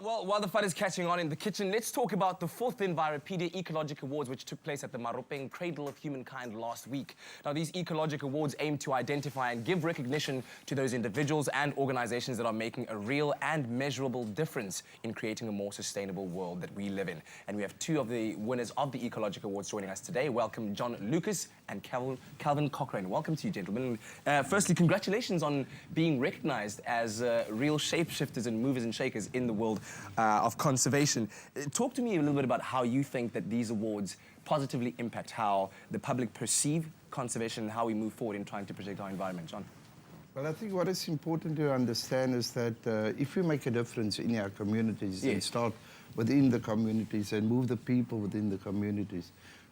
Well, while the fun is catching on in the kitchen, let's talk about the 4th Enviropedia Ecologic Awards, which took place at the Maropeng Cradle of Humankind last week. Now, these ecologic awards aim to identify and give recognition to those individuals and organizations that are making a real and measurable difference in creating a more sustainable world that we live in. And we have two of the winners of the Ecologic Awards joining us today. Welcome, John Lucas and Calvin Cochrane. Welcome to you, gentlemen. Firstly, congratulations on being recognized as real shapeshifters and movers and shakers in the world of conservation. Talk to me a little bit about how you think that these awards positively impact how the public perceive conservation and how we move forward in trying to protect our environment. John? Well, I think what is important to understand is that if we make a difference in our communities and start within the communities and move the people within the communities,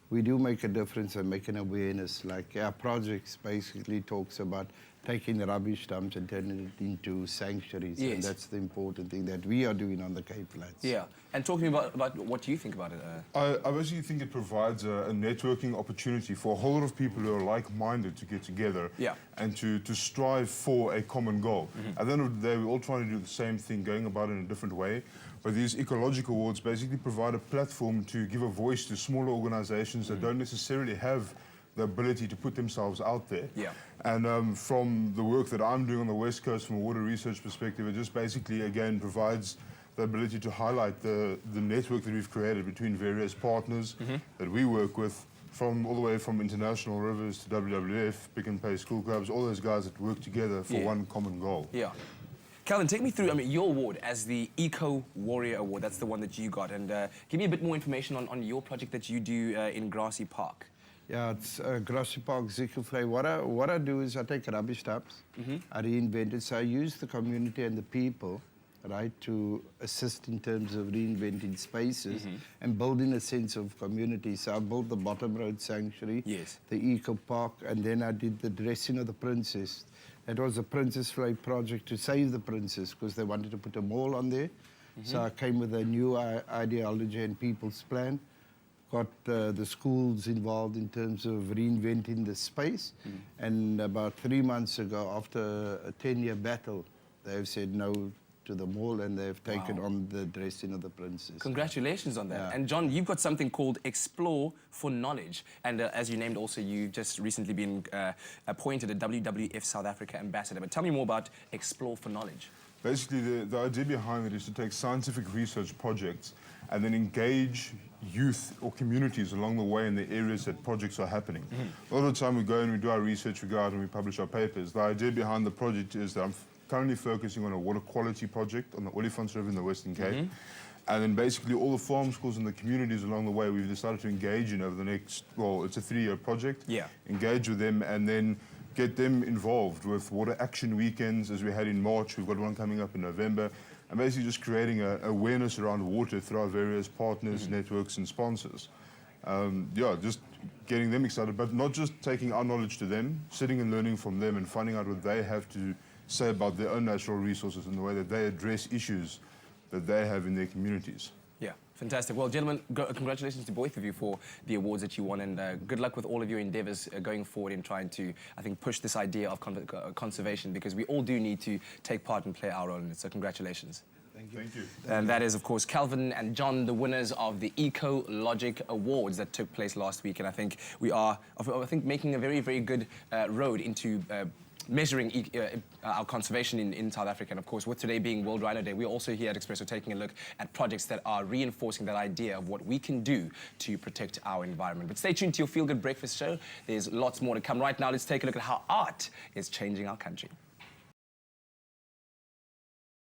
we do make a difference and make an awareness. Like our projects basically talks about taking the rubbish dumps and turning it into sanctuaries. And that's the important thing that we are doing on the Cape Flats. Yeah, and talking about what do you think about it? I basically think it provides a networking opportunity for a whole lot of people who are like-minded to get together and to strive for a common goal. At the end of the day, we're all trying to do the same thing, going about it in a different way. But these ecological awards basically provide a platform to give a voice to smaller organizations that don't necessarily have the ability to put themselves out there. And from the work that I'm doing on the West Coast from a water research perspective, it just basically, again, provides the ability to highlight the network that we've created between various partners that we work with, all the way from International Rivers to WWF, Pick and Pay School Clubs, all those guys that work together for one common goal. Calvin, take me through your award as the Ecowarrior Award. That's the one that you got. And give me a bit more information on your project that you do in Grassy Park. Yeah, it's Grassy Park, Zikkelvlei. What I do is I take rubbish dumps, I reinvent it. So I use the community and the people, right, to assist in terms of reinventing spaces and building a sense of community. So I built the Bottom Road Sanctuary, the Eco Park, and then I did the dressing of the princess. It was a Princess Flight project to save the princess because they wanted to put a mall on there. So I came with a new ideology and people's plan. Got the schools involved in terms of reinventing the space. And about 3 months ago, after a 10-year battle, they've said no to the mall and they've taken on the dressing of the princess. Congratulations on that. And John, you've got something called Explore for Knowledge. And as you named also, you've just recently been appointed a WWF South Africa ambassador. But tell me more about Explore for Knowledge. Basically, the idea behind it is to take scientific research projects and then engage youth or communities along the way in the areas that projects are happening. A lot of the time we go and we do our research, we go out and we publish our papers. The idea behind the project is that I'm currently focusing on a water quality project on the Olifants River in the Western Cape. And then basically all the farm schools and the communities along the way we've decided to engage in over the next, well, it's a 3-year project. Engage with them and then get them involved with water action weekends as we had in March. We've got one coming up in November. And basically just creating awareness around water through our various partners, networks and sponsors. Just getting them excited, but not just taking our knowledge to them, sitting and learning from them and finding out what they have to say about their own natural resources and the way that they address issues that they have in their communities. Yeah, fantastic. Well, gentlemen, congratulations to both of you for the awards that you won, and good luck with all of your endeavors going forward in trying to, I think, push this idea of conservation, because we all do need to take part and play our role in it. So congratulations. Thank you. Thank you. And that is, of course, Calvin and John, the winners of the Ecologic Awards that took place last week. And I think we are, making a very, very good road into measuring our conservation in South Africa. And of course, with today being World Rhino Day, we're also here at Expresso taking a look at projects that are reinforcing that idea of what we can do to protect our environment. But stay tuned to your Feel Good Breakfast show. There's lots more to come. Right now, let's take a look at how art is changing our country.